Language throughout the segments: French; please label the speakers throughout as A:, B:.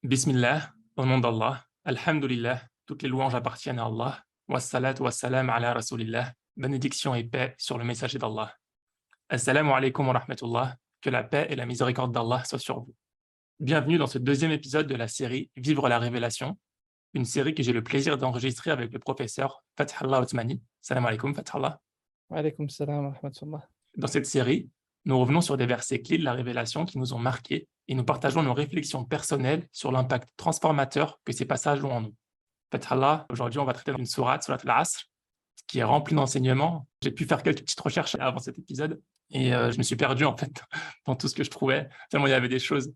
A: Bismillah, au nom d'Allah, Alhamdulillah, toutes les louanges appartiennent à Allah. Wassalat wassalam ala Rasulillah, bénédiction et paix sur le messager d'Allah. Assalamu alaikum wa rahmatullah, que la paix et la miséricorde d'Allah soient sur vous. Bienvenue dans ce deuxième épisode de la série Vivre la révélation, une série que j'ai le plaisir d'enregistrer avec le professeur Fathallah Othmani. Salam alaikum Fathallah.
B: Wa alaykoum salam wa rahmatullah.
A: Dans cette série, nous revenons sur des versets clés de la révélation qui nous ont marqués et nous partageons nos réflexions personnelles sur l'impact transformateur que ces passages ont en nous. Fathallah, aujourd'hui, on va traiter d'une sourate, sourate al-Asr, qui est remplie d'enseignements. J'ai pu faire quelques petites recherches avant cet épisode et je me suis perdu en fait dans tout ce que je trouvais, tellement il y avait des choses.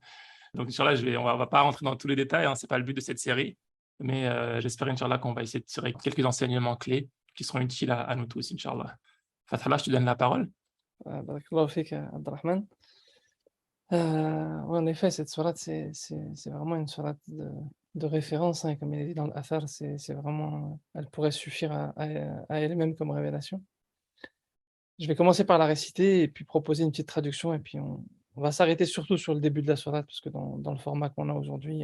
A: Donc, Inch'Allah, on va pas rentrer dans tous les détails, hein, c'est pas le but de cette série, mais j'espère, Inch'Allah, qu'on va essayer de tirer quelques enseignements clés qui seront utiles à nous tous, Inch'Allah. Fathallah, je te donne la parole.
B: Barakallahu fik, Abdurrahman. Ouais, en effet, cette sourate, c'est vraiment une sourate de référence, hein, comme il est dit dans l'Athar, c'est vraiment, elle pourrait suffire à elle-même comme révélation. Je vais commencer par la réciter et puis proposer une petite traduction et puis on va s'arrêter surtout sur le début de la sourate parce que dans le format qu'on a aujourd'hui,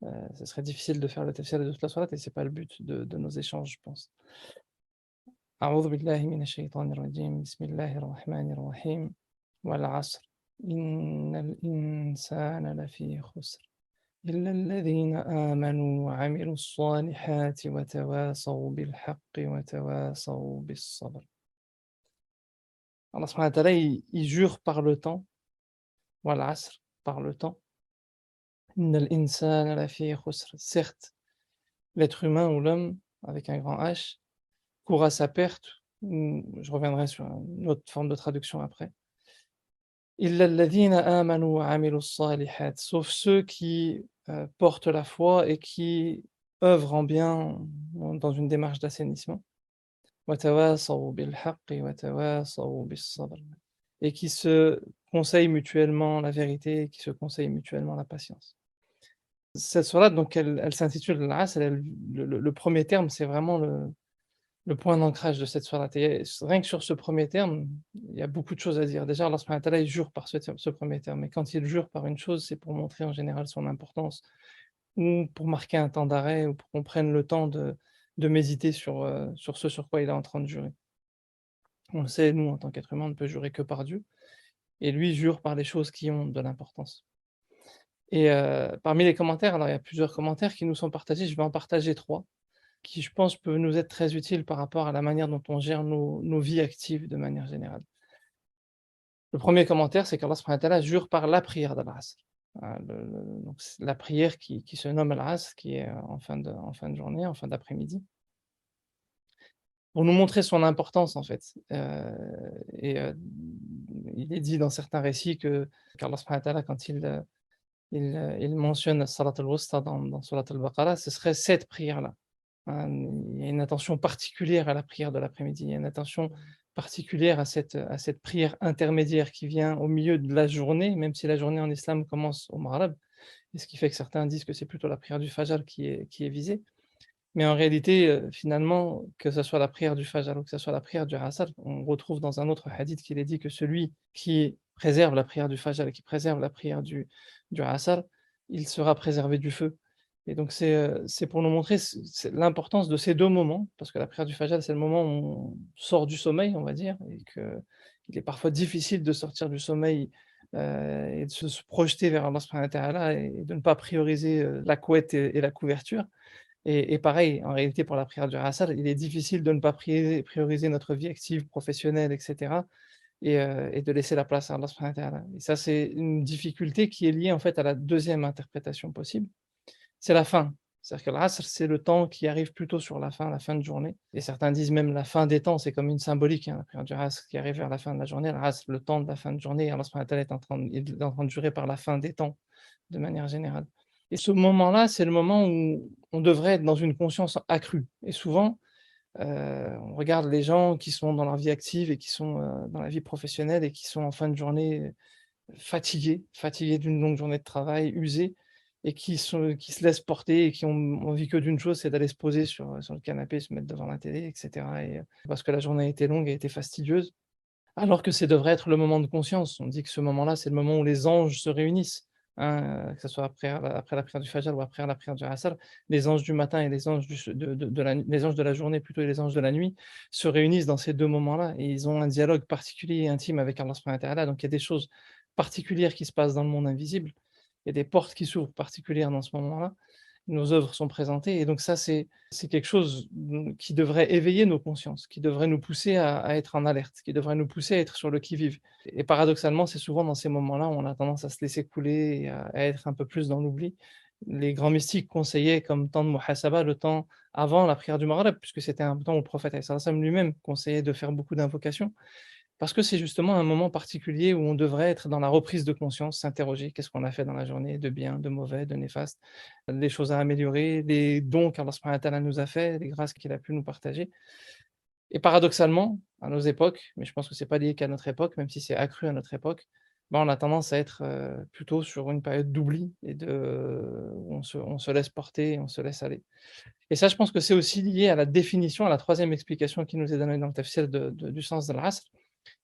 B: ce serait difficile de faire le tafsir de toute la sourate et c'est pas le but de nos échanges, je pense. أعوذ بالله من الشيطان الرجيم بسم الله الرحمن الرحيم والعصر إن الإنسان لفي خسر إلا الذين آمنوا وعملوا الصالحات وتواصوا بالحق وتواصوا بالصبر. Allah subhanahu wa ta'ala, il jure par le temps, والعصر, par le temps. إن الإنسان لفي خسر. Certes, l'être humain ou l'homme, avec un grand H, court à sa perte, je reviendrai sur une autre forme de traduction après. إِلَّا الَّذِينَ آمَنُوا وَعَمِلُوا الصَّالِحَاتِ, sauf ceux qui portent la foi et qui œuvrent en bien dans une démarche d'assainissement. وَتَوَاصَوْا بِالْحَقِّ وَتَوَاصَوْا بِالصَّبْرِ, et qui se conseillent mutuellement la vérité et qui se conseillent mutuellement la patience. Cette sourate, donc, elle s'intitule Al-Asr, le premier terme, c'est vraiment le point d'ancrage de cette sourate. Et rien que sur ce premier terme, il y a beaucoup de choses à dire. Déjà, Allah subhanahu wa ta'ala, il jure par ce premier terme. Et quand il jure par une chose, c'est pour montrer en général son importance, ou pour marquer un temps d'arrêt, ou pour qu'on prenne le temps de méditer sur ce sur quoi il est en train de jurer. On le sait, nous, en tant qu'être humain, on ne peut jurer que par Dieu. Et lui jure par les choses qui ont de l'importance. Et parmi les commentaires, alors il y a plusieurs commentaires qui nous sont partagés, je vais en partager 3, qui je pense peuvent nous être très utiles par rapport à la manière dont on gère nos vies actives de manière générale. Le premier commentaire, c'est qu'Allah subhanahu wa ta'ala jure par la prière d'Al-Asr. Donc la prière qui se nomme Al-Asr, qui est en fin de journée, en fin d'après-midi, pour nous montrer son importance en fait. Et il est dit dans certains récits qu'Allah subhanahu wa ta'ala, quand il mentionne Salat al-Wusta dans Surat al-Baqarah, ce serait cette prière-là. Hein, il y a une attention particulière à la prière de l'après-midi, il y a une attention particulière à cette prière intermédiaire qui vient au milieu de la journée, même si la journée en islam commence au Maghrib, et ce qui fait que certains disent que c'est plutôt la prière du Fajr qui est visée. Mais en réalité, finalement, que ce soit la prière du Fajr ou que ce soit la prière du Asr, on retrouve dans un autre hadith qu'il est dit que celui qui préserve la prière du Fajr et qui préserve la prière du Asr, il sera préservé du feu. Et donc c'est pour nous montrer c'est l'importance de ces 2 moments, parce que la prière du Fajr, c'est le moment où on sort du sommeil, on va dire, et qu'il est parfois difficile de sortir du sommeil, et de se projeter vers Allah subhanahu wa ta'ala et de ne pas prioriser, la couette et la couverture. Et pareil, en réalité, pour la prière du Asr, il est difficile de ne pas prioriser notre vie active, professionnelle, et cetera, et de laisser la place à Allah subhanahu wa ta'ala. Et ça, c'est une difficulté qui est liée, en fait, à la deuxième interprétation possible, c'est la fin. C'est-à-dire que l'Asr, c'est le temps qui arrive plutôt sur la fin de journée, et certains disent même la fin des temps, c'est comme une symbolique, hein, la prière du Asr qui arrive vers la fin de la journée, l'Asr, le temps de la fin de journée, et Allah subhanahu wa ta'ala est en train de jurer par la fin des temps, de manière générale. Et ce moment-là, c'est le moment où on devrait être dans une conscience accrue. Et souvent, on regarde les gens qui sont dans leur vie active et qui sont, dans la vie professionnelle et qui sont en fin de journée, fatigués d'une longue journée de travail, usés, et qui se laissent porter et qui ont envie que d'une chose, c'est d'aller se poser sur le canapé, se mettre devant la télé, et cetera, et parce que la journée a été longue et a été fastidieuse. Alors que ça devrait être le moment de conscience. On dit que ce moment-là, c'est le moment où les anges se réunissent. hein, que ce soit après la prière du Fajr ou après la prière du Asr, les anges du matin et les anges les anges de la journée plutôt et les anges de la nuit se réunissent dans ces 2 moments-là et ils ont un dialogue particulier et intime avec Allah subhanahu wa ta'ala. Donc il y a des choses particulières qui se passent dans le monde invisible. Il y a des portes qui s'ouvrent particulières dans ce moment-là. Nos œuvres sont présentées et donc ça c'est quelque chose, qui devrait éveiller nos consciences, qui devrait nous pousser à être en alerte, qui devrait nous pousser à être sur le qui-vive. Et paradoxalement, c'est souvent dans ces moments-là où on a tendance à se laisser couler et à être un peu plus dans l'oubli. Les grands mystiques conseillaient comme temps de muhasaba, le temps avant la prière du Maghrib, puisque c'était un temps où le prophète alayhi salam lui-même conseillait de faire beaucoup d'invocations. Parce que c'est justement un moment particulier où on devrait être dans la reprise de conscience, s'interroger, qu'est-ce qu'on a fait dans la journée, de bien, de mauvais, de néfaste, les choses à améliorer, les dons qu'Allah subhanahu wa ta'ala nous a fait, les grâces qu'il a pu nous partager. Et paradoxalement, à nos époques, mais je pense que c'est pas lié qu'à notre époque, même si c'est accru à notre époque, bah, on a tendance à être, plutôt sur une période d'oubli et où on se laisse porter, on se laisse aller. Et ça, je pense que c'est aussi lié à la définition, à la troisième explication qui nous est donnée dans le tafsir du sens de l'asr.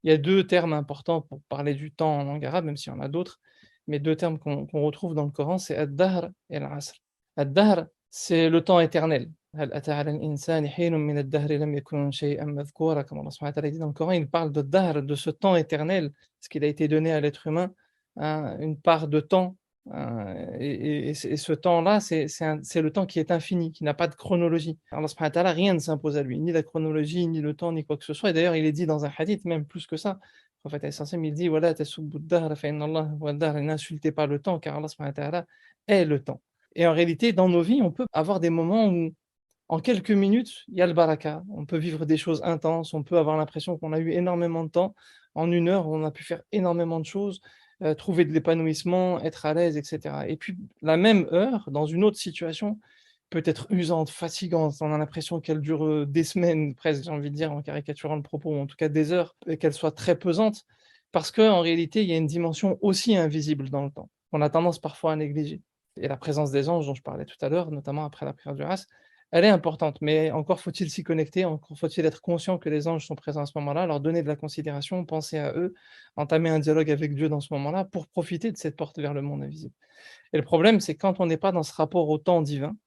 B: Il y a 2 termes importants pour parler du temps en langue arabe, même s'il y en a d'autres, mais 2 termes qu'on retrouve dans le Coran, c'est ad-dahr et al-asr. Ad-dahr, c'est le temps éternel. هل أتى على الإنسان حين من الدهر لم يكن شيئًا مذكورا, comme Allah subhanahu wa ta'ala dit dans le Coran, il parle de dahr, de ce temps éternel, ce qu'il a été donné à l'être humain, une part de temps, et ce temps-là, c'est le temps qui est infini, qui n'a pas de chronologie. Allah subhanahu wa ta'ala, rien ne s'impose à lui, ni la chronologie, ni le temps, ni quoi que ce soit. Et d'ailleurs, il est dit dans un hadith, même plus que ça. Le prophète alayhi salam, il dit: «Wala tasubbu ad-dahr fa inna Allah huwa ad-dahr», n'insultez pas le temps, car Allah subhanahu wa ta'ala est le temps. Et en réalité, dans nos vies, on peut avoir des moments où, en quelques minutes, il y a le baraka. On peut vivre des choses intenses, on peut avoir l'impression qu'on a eu énormément de temps. En 1 heure, on a pu faire énormément de choses, trouver de l'épanouissement, être à l'aise et cetera. Et puis la même heure, dans une autre situation, peut être usante, fatigante, on a l'impression qu'elle dure, des semaines presque, j'ai envie de dire, en caricaturant le propos, ou en tout cas des heures, et qu'elle soit très pesante, parce qu'en réalité, il y a une dimension aussi invisible dans le temps, qu'on a tendance parfois à négliger. Et la présence des anges dont je parlais tout à l'heure, notamment après la prière du Ras, elle est importante, mais encore faut-il s'y connecter, encore faut-il être conscient que les anges sont présents à ce moment-là, leur donner de la considération, penser à eux, entamer un dialogue avec Dieu dans ce moment-là pour profiter de cette porte vers le monde invisible. Et le problème, c'est quand on n'est pas dans ce rapport au temps divin,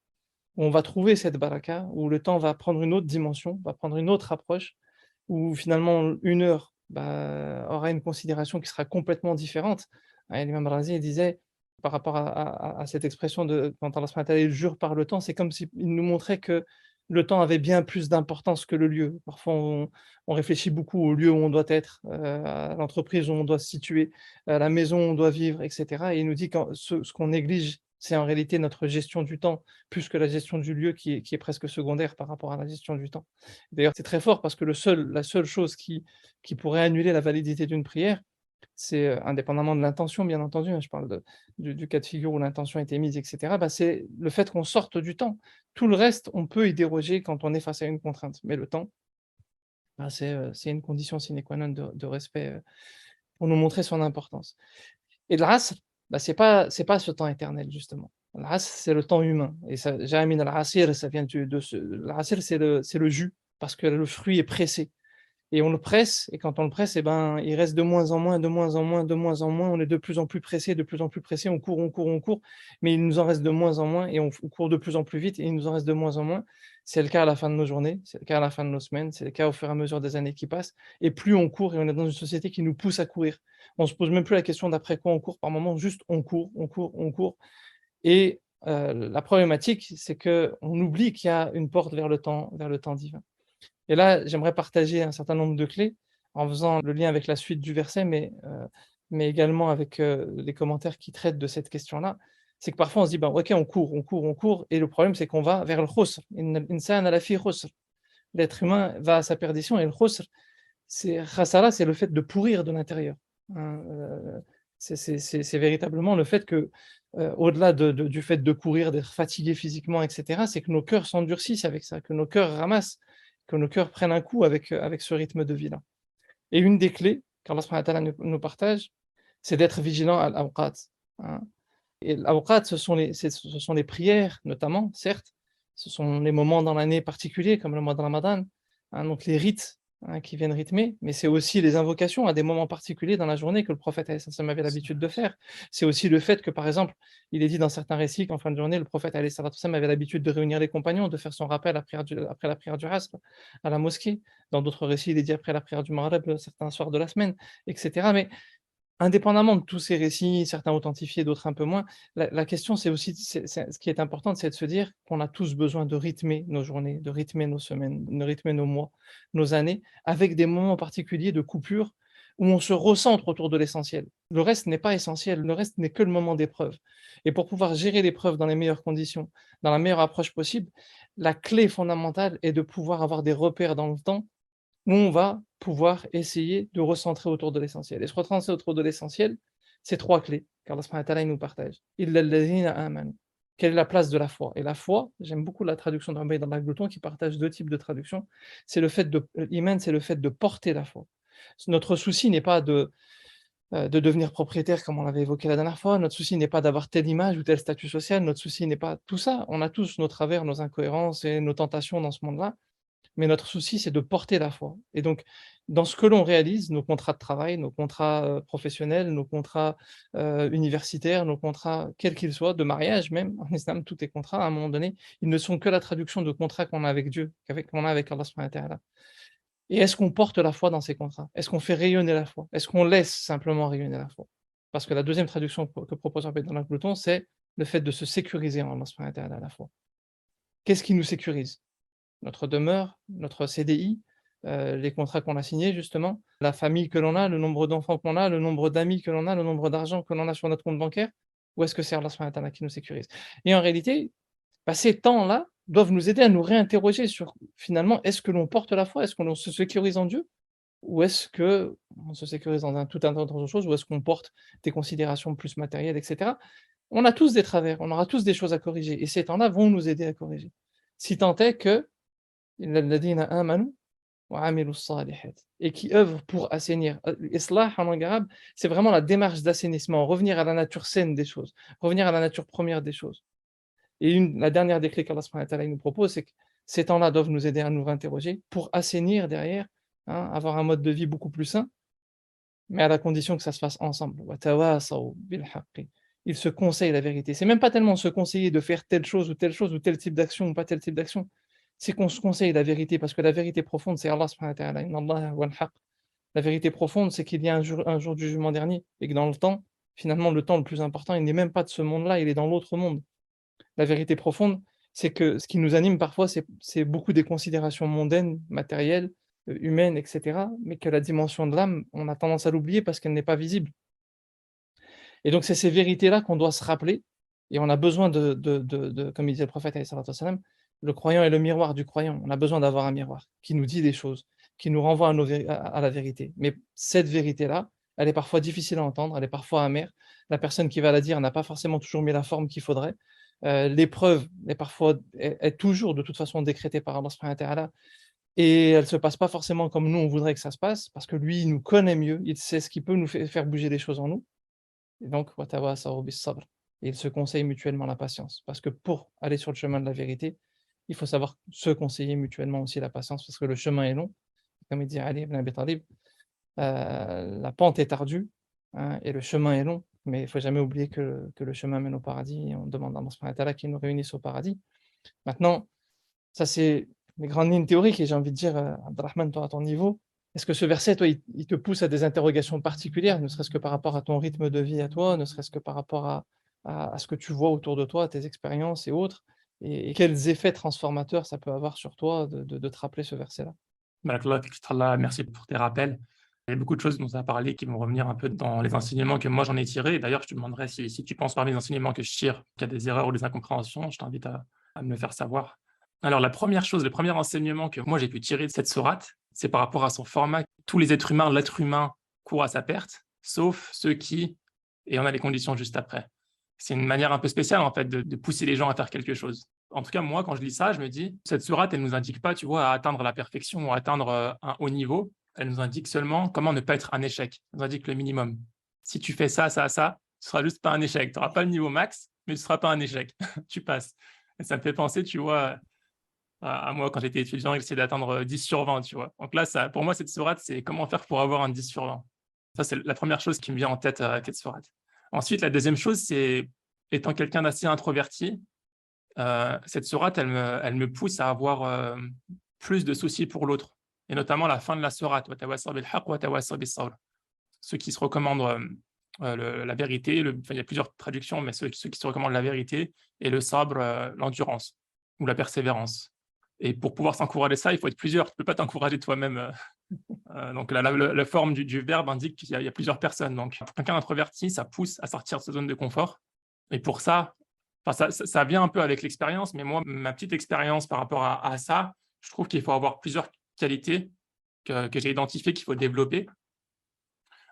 B: où on va trouver cette baraka, où le temps va prendre une autre dimension, va prendre une autre approche, où finalement 1 heure, bah, aura une considération qui sera complètement différente. L'imam Razi disait par rapport à cette expression de quand Allah subhanahu wa ta'ala jure par le temps, c'est comme s'il nous montrait que le temps avait bien plus d'importance que le lieu. Parfois on réfléchit beaucoup au lieu où on doit être, à l'entreprise où on doit se situer, à la maison où on doit vivre et cetera, et il nous dit que ce qu'on néglige, c'est en réalité notre gestion du temps, plus que la gestion du lieu qui est presque secondaire par rapport à la gestion du temps. D'ailleurs, c'est très fort parce que la seule chose qui pourrait annuler la validité d'une prière, c'est, indépendamment de l'intention bien entendu, hein, je parle du cas de figure où l'intention a été mise et cetera, bah, c'est le fait qu'on sorte du temps. Tout le reste, on peut y déroger quand on est face à une contrainte, mais le temps, bah, c'est une condition sine qua non de respect, pour nous montrer son importance. Et l'Asr, bah, c'est pas ce temps éternel justement. L'Asr, c'est le temps humain et ça جاء من العصير, ça vient de ce l'Asr, c'est le jus parce que le fruit est pressé et on le presse et quand on le presse et ben, il reste de moins en moins, de moins en moins, de moins en moins, on est de plus en plus pressé, de plus en plus pressé, on court, on court, on court, mais il nous en reste de moins en moins et on court de plus en plus vite et il nous en reste de moins en moins. C'est le cas à la fin de nos journées, c'est le cas à la fin de nos semaines, c'est le cas au fur et à mesure des années qui passent et plus on court et on est dans une société qui nous pousse à courir. On se pose même plus la question d'après quoi on court par moment, juste on court, on court, on court et la problématique, c'est qu'on oublie qu'il y a une porte vers le temps divin. Et là, j'aimerais partager un certain nombre de clés en faisant le lien avec la suite du verset, mais également avec, les commentaires qui traitent de cette question-là. C'est que parfois on se dit: «Ben, OK, on court, on court, on court» et le problème c'est qu'on va vers le khusr. Inna al-insana lafi khusr. L'être humain va à sa perdition et le khusr, c'est khasara, c'est le fait de pourrir de l'intérieur, hein, c'est véritablement le fait que, au-delà du fait de courir, d'être fatigué physiquement et cetera, c'est que nos cœurs s'endurcissent avec ça, que nos cœurs ramassent, que nos cœurs prennent un coup avec ce rythme de vie-là. Et une des clés qu'Allah subhanahu wa ta'ala nous partage, c'est d'être vigilant à l'awqat, hein. Et l'awqat, ce sont les prières notamment, certes, ce sont les moments dans l'année particuliers comme le mois de Ramadan, hein, donc les rites hein, qui viennent rythmer, mais c'est aussi les invocations à des moments particuliers dans la journée que le prophète alayhi salam avait l'habitude de faire. C'est aussi le fait que, par exemple, il est dit dans certains récits qu'en fin de journée, le prophète alayhi salam avait l'habitude de réunir les compagnons, de faire son rappel après la prière du Asr à la mosquée. Dans d'autres récits, il est dit après la prière du Maghreb, certains soirs de la semaine, etc. Mais indépendamment de tous ces récits, certains authentifiés, d'autres un peu moins, la question c'est aussi ce qui est important, c'est de se dire qu'on a tous besoin de rythmer nos journées, de rythmer nos semaines, de rythmer nos mois, nos années, avec des moments particuliers de coupure où on se recentre autour de l'essentiel. Le reste n'est pas essentiel, le reste n'est que le moment d'épreuve. Et pour pouvoir gérer l'épreuve dans les meilleures conditions, dans la meilleure approche possible, la clé fondamentale est de pouvoir avoir des repères dans le temps où on va pouvoir essayer de recentrer autour de l'essentiel. Et se recentrer autour de l'essentiel, c'est 3 clés qu'Allah subhanahu wa ta'ala il nous partage. Illa alladhina amanu. Quelle est la place de la foi? Et la foi, j'aime beaucoup la traduction de Rabbi dans Glouton qui partage 2 types de traductions. C'est le fait de l'iman, c'est le fait de porter la foi. Notre souci n'est pas de devenir propriétaire comme on l'avait évoqué la dernière fois. Notre souci n'est pas d'avoir telle image ou tel statut social. Notre souci n'est pas tout ça. On a tous nos travers, nos incohérences et nos tentations dans ce monde-là. Mais notre souci, c'est de porter la foi. Et donc, dans ce que l'on réalise, nos contrats de travail, nos contrats, professionnels, nos contrats, universitaires, nos contrats, quels qu'ils soient, de mariage même, en islam, tous tes contrats, à un moment donné, ils ne sont que la traduction de contrats qu'on a avec Dieu, qu'on a avec Allah subhanahu wa ta'ala. Et est-ce qu'on porte la foi dans ces contrats? Est-ce qu'on fait rayonner la foi? Est-ce qu'on laisse simplement rayonner la foi? Parce que la deuxième traduction que propose Rabbi dans Glouton, c'est le fait de se sécuriser en Allah subhanahu wa ta'ala, la foi. Qu'est-ce qui nous sécurise? Notre demeure, notre CDI, les contrats qu'on a signés justement, la famille que l'on a, le nombre d'enfants qu'on a, le nombre d'amis que l'on a, le nombre d'argent que l'on a sur notre compte bancaire? Ou est-ce que c'est Allah subhanahu wa ta'ala qui nous sécurise? Et en réalité, bah, ces temps-là doivent nous aider à nous réinterroger sur finalement, est-ce que l'on porte la foi? Est-ce que l'on se sécurise en Dieu? Ou est-ce qu'on se sécurise dans tout un tas d'autres choses? Ou est-ce qu'on porte des considérations plus matérielles et cetera? On a tous des travers, on aura tous des choses à corriger et ces temps-là vont nous aider à corriger. Si tant est que إلا الذين آمنوا وعملوا الصالحات et qui œuvrent pour assainir. L'islah en langue arabe, c'est vraiment la démarche d'assainissement, revenir à la nature saine des choses, revenir à la nature première des choses. Et la dernière des clés qu'Allah subhanahu wa ta'ala il nous propose, c'est que ces temps-là doivent nous aider à nous réinterroger pour assainir derrière, hein, avoir un mode de vie beaucoup plus sain, mais à la condition que ça se fasse ensemble. وَتَوَاصَوْا بِالْحَقِّ. Ils se conseillent la vérité. C'est même pas tellement se conseiller de faire telle chose ou tel type d'action ou pas tel type d'action. C'est qu'on se conseille la vérité parce que la vérité profonde, c'est Allah subhanahu wa ta'ala. Inna Allaha huwal haqq. La vérité profonde, c'est qu'il y a un jour du jugement dernier et que dans le temps, finalement, le temps le plus important, il n'est même pas de ce monde-là, il est dans l'autre monde. La vérité profonde, c'est que ce qui nous anime parfois, c'est beaucoup des considérations mondaines, matérielles, humaines, et cetera, mais que la dimension de l'âme, on a tendance à l'oublier parce qu'elle n'est pas visible. Et donc c'est ces vérités-là qu'on doit se rappeler et on a besoin comme il disait le prophète alayhi salatu wassalam, le croyant est le miroir du croyant. On a besoin d'avoir un miroir qui nous dit des choses, qui nous renvoie à la vérité. Mais cette vérité-là, elle est parfois difficile à entendre, elle est parfois amère. La personne qui va la dire n'a pas forcément toujours mis la forme qu'il faudrait. L'épreuve est toujours de toute façon décrétée par Allah subhanahu wa ta'ala et elle se passe pas forcément comme nous on voudrait que ça se passe, parce que lui, il nous connaît mieux, il sait ce qui peut nous faire bouger les choses en nous. Et donc, وَتَوَاصَوْا بِالصَّبْرِ. Et ils se conseillent mutuellement la patience. Parce que pour aller sur le chemin de la vérité, il faut savoir se conseiller mutuellement aussi la patience, parce que le chemin est long. Comme il dit Ali ibn Abi Talib, la pente est ardue, hein, et le chemin est long, mais il ne faut jamais oublier que le chemin mène au paradis. Et on demande à Allah subhanahu wa ta'ala qu'il nous réunisse au paradis. Maintenant, ça c'est les grandes lignes théoriques, et j'ai envie de dire, Abdelrahman, toi à ton niveau, est-ce que ce verset, toi, il te pousse à des interrogations particulières, ne serait-ce que par rapport à ton rythme de vie à toi, ne serait-ce que par rapport à ce que tu vois autour de toi, tes expériences et autres, et quels effets transformateurs ça peut avoir sur toi de te rappeler ce verset-là?
A: Barakallah fik, Fikrallah, merci pour tes rappels. Il y a beaucoup de choses dont tu as parlé qui vont revenir un peu dans les enseignements que moi j'en ai tirés. Et d'ailleurs, je te demanderais si tu penses parmi les enseignements que je tire qu'il y a des erreurs ou des incompréhensions, je t'invite à me le faire savoir. Alors, la première chose, le premier enseignement que moi j'ai pu tirer de cette sourate, c'est par rapport à son format. Tous les êtres humains, l'être humain court à sa perte, sauf ceux qui, et on a les conditions juste après. C'est une manière un peu spéciale en fait de pousser les gens à faire quelque chose. En tout cas, moi, quand je lis ça, je me dis, cette sourate, elle ne nous indique pas, tu vois, à atteindre la perfection ou à atteindre un haut niveau. Elle nous indique seulement comment ne pas être un échec. Elle nous indique le minimum. Si tu fais ça, ça, ça, tu ne seras juste pas un échec. Tu n'auras pas le niveau max, mais tu ne seras pas un échec. Tu passes. Et ça me fait penser, tu vois, À moi, quand j'étais étudiant, j'essayais d'atteindre 10 sur 20, tu vois? Donc là, ça pour moi, cette sourate, c'est comment faire pour avoir un 10 sur 20. Ça, c'est la première chose qui me vient en tête, avec cette sourate. Ensuite, la deuxième chose, c'est étant quelqu'un d'assez introverti, cette sourate, elle me pousse à avoir, plus de soucis pour l'autre et notamment la fin de la sourate: «Wa tawasaw bil haqq wa tawasaw bis sabr». Ceux qui se recommandent, la vérité, enfin, il y a plusieurs traductions, mais ceux qui se recommandent la vérité et le sabre, l'endurance ou la persévérance. Et pour pouvoir s'encourager ça, il faut être plusieurs. Tu peux pas t'encourager toi-même, donc la forme du verbe indique qu'il y a plusieurs personnes. Donc pour quelqu'un d'introverti, ça pousse à sortir de sa zone de confort et pour ça, enfin ça vient un peu avec l'expérience, mais moi, ma petite expérience par rapport à ça, je trouve qu'il faut avoir plusieurs qualités que j'ai identifiées qu'il faut développer.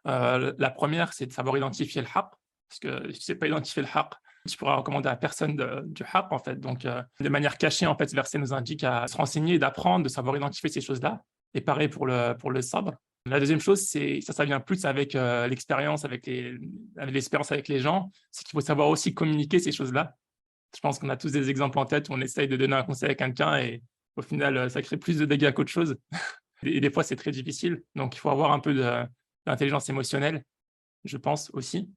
A: La première, c'est de savoir identifier le haqq, parce que si tu sais pas identifier le haqq, tu pourras recommander à personne du haqq, en fait. Donc, de manière cachée, en fait, ce verset nous indique à se renseigner et d'apprendre, de savoir identifier ces choses-là. Et pareil pour le sabre. La deuxième chose, c'est ça vient plus avec l'expérience, avec l'expérience avec les gens, c'est qu'il faut savoir aussi communiquer ces choses-là. Je pense qu'on a tous des exemples en tête où on essaye de donner un conseil à quelqu'un et au final, ça crée plus de dégâts qu'autre chose. Et des fois, c'est très difficile. Donc, il faut avoir un peu d'intelligence émotionnelle, je pense aussi.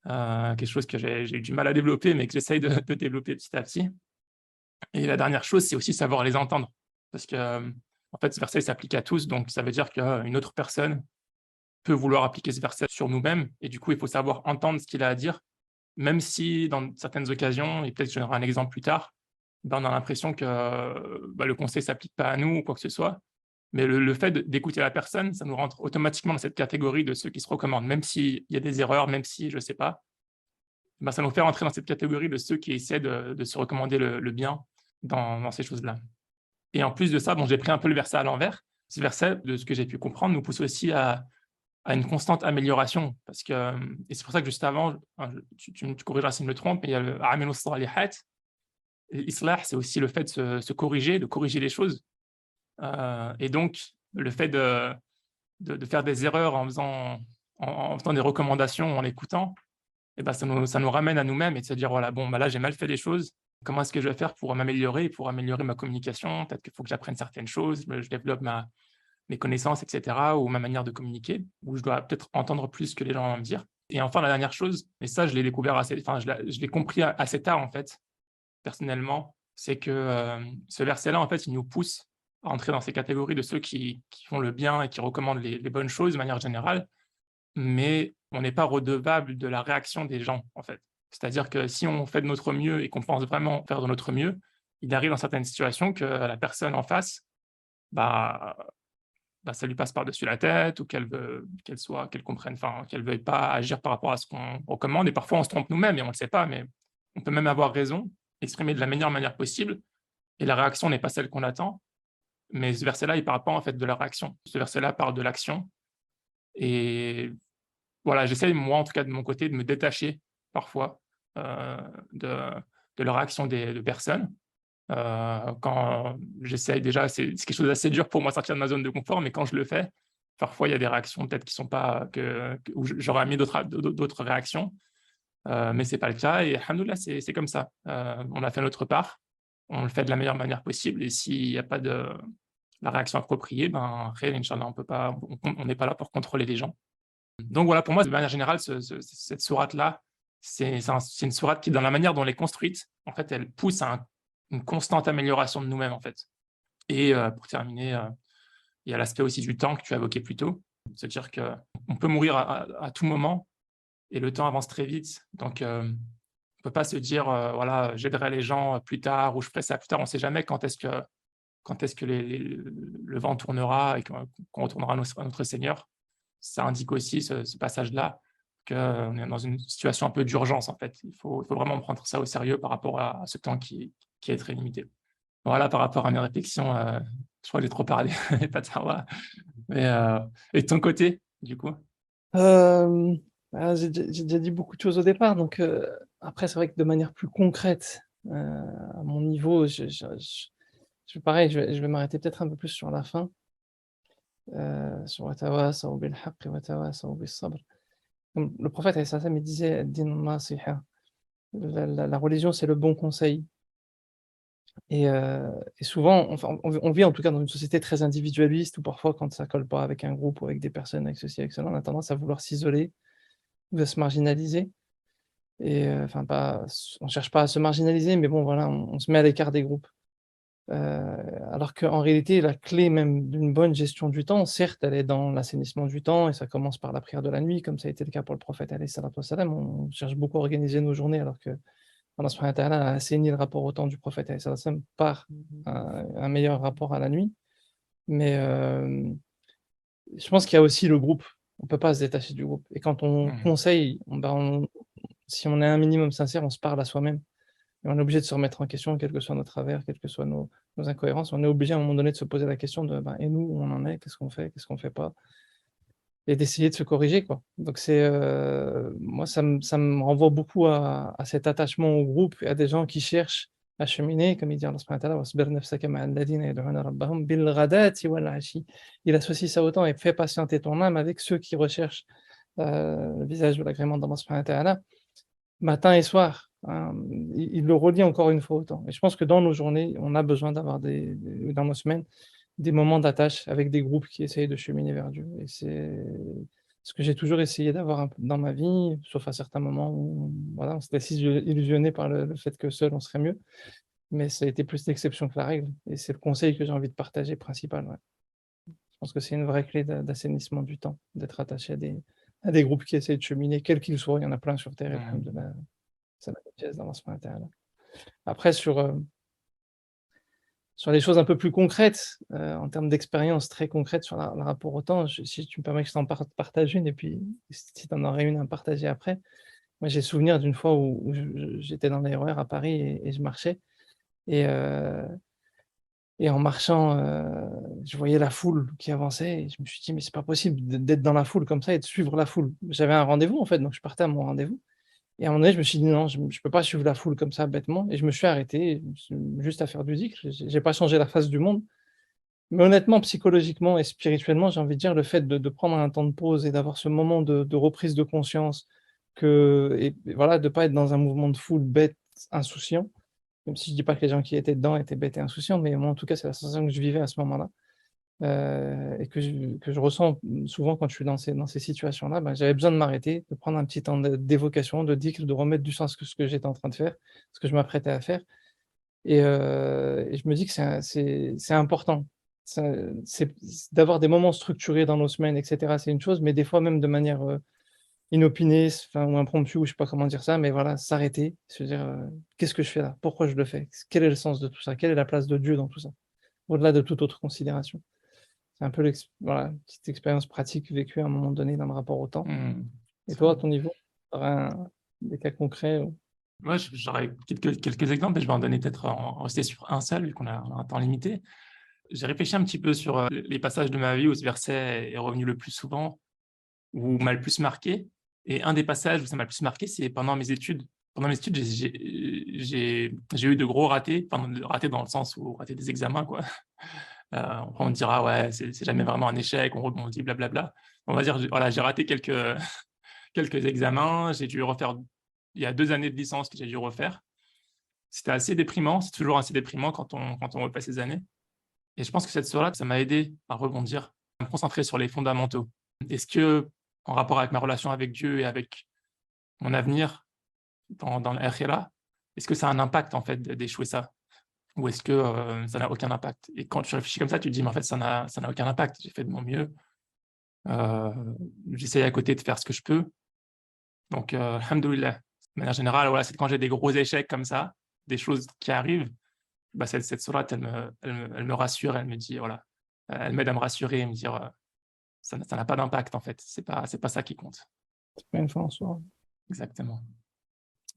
A: Quelque chose que j'ai eu du mal à développer, mais que j'essaye de développer petit à petit. Et la dernière chose, c'est aussi savoir les entendre. Parce que, en fait, ce verset s'applique à tous, donc ça veut dire qu'une autre personne peut vouloir appliquer ce verset sur nous-mêmes. Et du coup, il faut savoir entendre ce qu'il a à dire, même si dans certaines occasions, et peut-être que je donnerai un exemple plus tard, ben, on a l'impression que le conseil ne s'applique pas à nous ou quoi que ce soit. Mais le fait d'écouter la personne, ça nous rentre automatiquement dans cette catégorie de ceux qui se recommandent, même s'il y a des erreurs, même si je ne sais pas, ben, ça nous fait rentrer dans cette catégorie de ceux qui essaient de se recommander le bien dans ces choses-là. Et en plus de ça, bon, j'ai pris un peu le verset à l'envers. Ce verset, de ce que j'ai pu comprendre, nous pousse aussi à une constante amélioration. Parce que, et c'est pour ça que juste avant, tu corrigeras si je me trompe, mais il y a le a'malu salihat. L'islah, c'est aussi le fait de se corriger, de corriger les choses. Et donc, le fait de faire des erreurs en faisant des recommandations, en l'écoutant, et ben, ça nous ramène à nous-mêmes et de se dire: «Voilà, bon, bah, là, j'ai mal fait les choses. Comment est-ce que je vais faire pour m'améliorer, pour améliorer ma communication? Peut-être qu'il faut que j'apprenne certaines choses, je développe mes connaissances et cetera ou ma manière de communiquer, ou je dois peut-être entendre plus ce que les gens ont à me dire». Et enfin, la dernière chose, et ça, je l'ai découvert je l'ai compris assez tard, en fait, personnellement, c'est que, ce verset-là, en fait, il nous pousse à entrer dans ces catégories de ceux qui font le bien et qui recommandent les bonnes choses de manière générale, mais on n'est pas redevable de la réaction des gens, en fait. C'est-à-dire que si on fait de notre mieux et qu'on pense vraiment faire de notre mieux, il arrive dans certaines situations que la personne en face, bah ça lui passe par-dessus la tête ou qu'elle comprenne, enfin, qu'elle veuille pas agir par rapport à ce qu'on recommande et parfois on se trompe nous-mêmes et on ne le sait pas, mais on peut même avoir raison, exprimer de la meilleure manière possible et la réaction n'est pas celle qu'on attend. Mais ce verset-là, il parle pas en fait de la réaction. Ce verset-là parle de l'action et voilà, j'essaye moi, en tout cas de mon côté, de me détacher parfois, de la réaction de personnes. Quand j'essaye déjà, c'est quelque chose d'assez dur pour moi sortir de ma zone de confort, mais quand je le fais, parfois il y a des réactions peut-être qui sont pas où j'aurais mis d'autres réactions, mais c'est pas le cas et alhamdoulilah, c'est comme ça. On a fait notre part, on le fait de la meilleure manière possible et s'il y a pas de la réaction appropriée, ben après inch'Allah, on n'est pas là pour contrôler les gens. Donc voilà, pour moi, de manière générale, cette sourate-là, c'est une sourate qui, dans la manière dont elle est construite, en fait, elle pousse à une constante amélioration de nous-mêmes, en fait. Et pour terminer, il y a l'aspect aussi du temps que tu as évoqué plus tôt. C'est-à-dire qu'on peut mourir à tout moment et le temps avance très vite. Donc, on ne peut pas se dire, voilà, j'aiderai les gens plus tard ou je ferai ça plus tard. On ne sait jamais quand est-ce que le vent tournera et qu'on retournera à notre Seigneur. Ça indique aussi ce passage-là qu'on est dans une situation un peu d'urgence en fait. Il faut vraiment prendre ça au sérieux par rapport à ce temps qui est très limité. Voilà par rapport à mes réflexions, je crois que j'ai trop parlé, pas de savoir. Mais, et de ton côté, du coup?
B: Hem, j'ai déjà dit beaucoup de choses au départ, donc après c'est vrai que de manière plus concrète, à mon niveau, pareil, je vais m'arrêter peut-être un peu plus sur la fin, sur وَتَوَاصَوْا بِالْحَقِّ وَتَوَاصَوْا بِالصَّبْر. Comme le prophète alayhi salam, il disait: «الدين النصيحة». La religion, c'est le bon conseil. Et souvent, enfin, on vit en tout cas dans une société très individualiste où parfois quand ça colle pas avec un groupe ou avec des personnes, avec ceci, avec cela, on a tendance à vouloir s'isoler ou à se marginaliser enfin pas on cherche pas à se marginaliser, mais bon voilà, on se met à l'écart des groupes. Heu, Alors qu'en réalité, la clé même d'une bonne gestion du temps, certes, elle est dans l'assainissement du temps et ça commence par la prière de la nuit, comme ça a été le cas pour le prophète alayhi salatu wa salam. On cherche beaucoup à organiser nos journées alors que Allah subhanahu wa ta'ala a assaini le rapport au temps du prophète alayhi salatu wa salam par un meilleur rapport à la nuit. Mais, je pense qu'il y a aussi le groupe. On peut pas se détacher du groupe et quand on
A: Mmh.
B: conseille, si on est un minimum sincère, on se parle à soi-même. Et on est obligé de se remettre en question, quels que soient nos travers, quelles que soient nos incohérences. On est obligé à un moment donné de se poser la question de: «Ben, et nous, où on en est? Qu'est-ce qu'on fait? Qu'est-ce qu'on fait pas?» Et d'essayer de se corriger, quoi. Donc moi ça me renvoie beaucoup à cet attachement au groupe et à des gens qui cherchent à cheminer, comme il dit Allah subhanahu wa ta'ala: «Wasbir nafsaka ma'a alladhina yad'una rabbahum bil ghadati wal 'ashi». Il associe ça au temps et fais patienter ton âme avec ceux qui recherchent, le visage ou l'agrément d'Allah subhanahu wa ta'ala. Matin et soir, hein, il le redit encore une fois autant et je pense que dans nos journées, on a besoin d'avoir dans nos semaines, des moments d'attache avec des groupes qui essayent de cheminer vers Dieu et c'est ce que j'ai toujours essayé d'avoir un peu dans ma vie, sauf à certains moments où, voilà, on se laisse illusionner par le fait que seul on serait mieux, mais ça a été plus l'exception que la règle et c'est le conseil que j'ai envie de partager principal, ouais. Je pense que c'est une vraie clé d'assainissement du temps, d'être attaché à des groupes qui essayent de cheminer, quels qu'ils soient, il y en a plein sur terre,
A: Mmh.
B: alhamdoulilah. Ça m'a fait dans ce matin-là. Après sur les choses un peu plus concrètes, en termes d'expérience très concrète sur le rapport au temps, si tu me permets que je t'en partage une et puis si tu en aurais une à me partager après. Moi, j'ai souvenir d'une fois où j'étais dans les RER à Paris et je marchais et heu et en marchant, je voyais la foule qui avançait et je me suis dit: «Mais c'est pas possible d'être dans la foule comme ça et de suivre la foule». J'avais un rendez-vous en fait, donc je partais à mon rendez-vous. Et à un moment donné, je me suis dit: «Non, je peux pas suivre la foule comme ça bêtement» et je me suis arrêté, juste à faire du zikr. J'ai pas changé la face du monde, mais honnêtement, psychologiquement et spirituellement, j'ai envie de dire le fait de prendre un temps de pause et d'avoir ce moment de reprise de conscience et voilà, de pas être dans un mouvement de foule bête, insouciant, même si je dis pas que les gens qui étaient dedans étaient bêtes et insouciants, mais moi, en tout cas, c'est la sensation que je vivais à ce moment-là, et que je ressens, souvent quand je suis dans ces situations-là. Ben, j'avais besoin de m'arrêter, de prendre un petit temps d'évocation, de dhikr, de remettre du sens à ce que j'étais en train de faire, ce que je m'apprêtais à faire et je me dis que c'est important. Ça c'est d'avoir des moments structurés dans nos semaines et cetera, c'est une chose, mais des fois même de manière, inopinée, enfin ou impromptue ou je sais pas comment dire ça, mais voilà, s'arrêter, se dire, «Qu'est-ce que je fais là? Pourquoi je le fais? Quel est le sens de tout ça? Quelle est la place de Dieu dans tout ça?» Au-delà de toute autre considération. C'est un peu voilà, une petite expérience pratique vécue à un moment donné dans le rapport au temps.
A: Mmh.
B: Et
A: Ça
B: toi, à ton niveau, tu aurais des cas concrets ou
A: Moi, j'aurais quelques exemples et je vais en donner peut-être en rester sur un seul vu qu'on a un temps limité. J'ai réfléchi un petit peu sur, les passages de ma vie où ce verset est revenu le plus souvent, ou m'a le plus marqué et un des passages où ça m'a le plus marqué, c'est pendant mes études. Pendant mes études, j'ai eu de gros ratés, enfin, ratés dans le sens où ratés des examens, quoi. Après on me dira: «Ouais, c'est jamais vraiment un échec, on rebondit, blablabla». On va dire, voilà, j'ai raté quelques, quelques examens, j'ai dû refaire il y a 2 années de licence que j'ai dû refaire. C'était assez déprimant, c'est toujours assez déprimant quand on refait ces années et je pense que cette sourate, ça m'a aidé à rebondir, à me concentrer sur les fondamentaux. Est-ce que, en rapport avec ma relation avec Dieu et avec mon avenir dans l'akhira, est-ce que ça a un impact en fait d'échouer ça? Ou est-ce que, ça n'a aucun impact? Et quand tu réfléchis comme ça, tu te dis: «Mais en fait ça n'a aucun impact. J'ai fait de mon mieux, heu, j'essaye à côté de faire ce que je peux». Donc alhamdoulilah. De manière générale, voilà, c'est quand j'ai des gros échecs comme ça, des choses qui arrivent, bah, cette sourate, elle me rassure, elle me dit voilà, elle m'aide à me rassurer et me dire, ça n'a pas d'impact en fait, c'est pas ça qui compte.
B: c'est pas une fin en soi?
A: Exactement.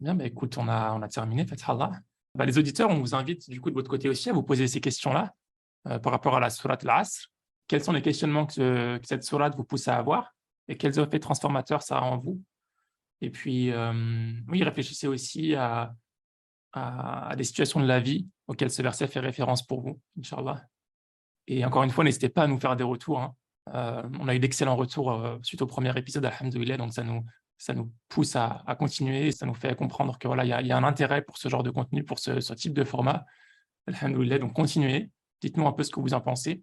A: Bien, bah, écoute, on a terminé, Fathallah. Bah, les auditeurs, on vous invite du coup de votre côté aussi à vous poser ces questions-là, par rapport à la sourate Al-Asr. Quels sont les questionnements que cette sourate vous pousse à avoir et quels effets transformateurs ça a en vous? Et puis, oui, réfléchissez aussi à des situations de la vie auxquelles ce verset fait référence pour vous, Inch'Allah. Et encore une fois, n'hésitez pas à nous faire des retours, hein. On a eu d'excellents retours, suite au premier épisode, alhamdoulilah, donc ça nous pousse à continuer, ça nous fait comprendre que voilà, il y a un intérêt pour ce genre de contenu, pour ce type de format Alhamdoulilah, donc continuez, dites-nous un peu ce que vous en pensez.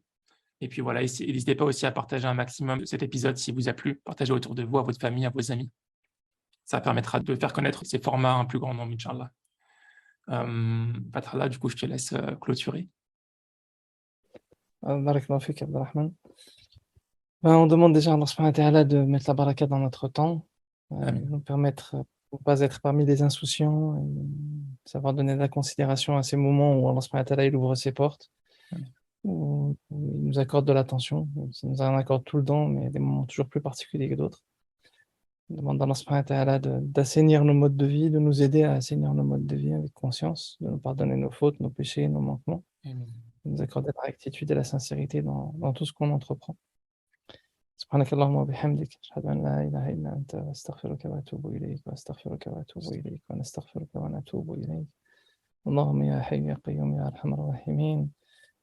A: Et puis voilà, n'hésitez pas aussi à partager un maximum cet épisode s'il vous a plu. Partagez autour de vous, à votre famille, à vos amis. Ça permettra de faire connaître ces formats à un plus grand nombre, Inch'Allah. Fathallah, du coup, je te laisse clôturer.
B: Barakallahu fik, Abdelrahman. Ben, on demande déjà à Allah subhanahu wa ta'ala de mettre la baraka dans notre temps,
A: Amin.
B: nous permettre de ne pas être parmi les insouciants, et savoir donner de la considération à ces moments où Allah subhanahu wa ta'ala il ouvre ses portes,
A: Amin.
B: où il nous accorde de l'attention. Il nous en accorde tout le temps, mais il y a des moments toujours plus particuliers que d'autres. On demande à Allah subhanahu wa ta'ala d'assainir nos modes de vie, de nous aider à assainir nos modes de vie avec conscience, de nous pardonner nos fautes, nos péchés, nos manquements,
A: Amin.
B: de nous accorder la rectitude et la sincérité dans tout ce qu'on entreprend. سبحانك اللهم وبحمدك أشهد أن لا إله إلا أنت أستغفرك وأتوب إليك وأستغفرك وأتوب إليك ونستغفرك ونتوب إليك اللهم يا حي يا قيوم يا أرحم الراحمين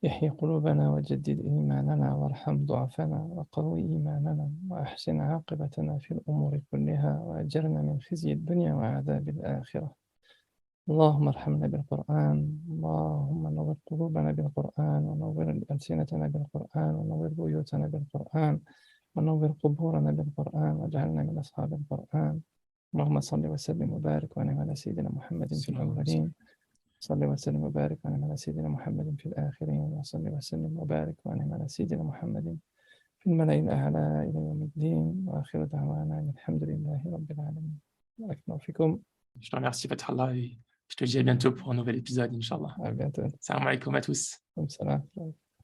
B: احيي قلوبنا وجدد إيماننا وارحم ضعفنا وقوي إيماننا وأحسن عاقبتنا في الأمور كلها وأجرنا من خزي الدنيا وعذاب الآخرة اللهم ارحمنا بالقرآن اللهم نور قلوبنا بالقرآن ونور ألسنتنا بالقرآن ونور بيوتنا بالقرآن ونور قبورنا بالقرآن واجعلنا من أصحاب القرآن اللهم صل وسلم وبارك وانعم على سيدنا محمد في الأولين صل وسلم وبارك وانعم على سيدنا محمد في الآخرين وصل وسلم وبارك وانعم على سيدنا محمد في الملأ الأعلى إلى يوم الدين وآخر دعوانا أن الحمد لله رب العالمين بارك الله فيكم.
A: Je te remercie, Fathallah, et je te dis à bientôt pour un nouvel épisode, Inch'Allah.
B: À bientôt.
A: Salam alaikum à tous.
B: Salam.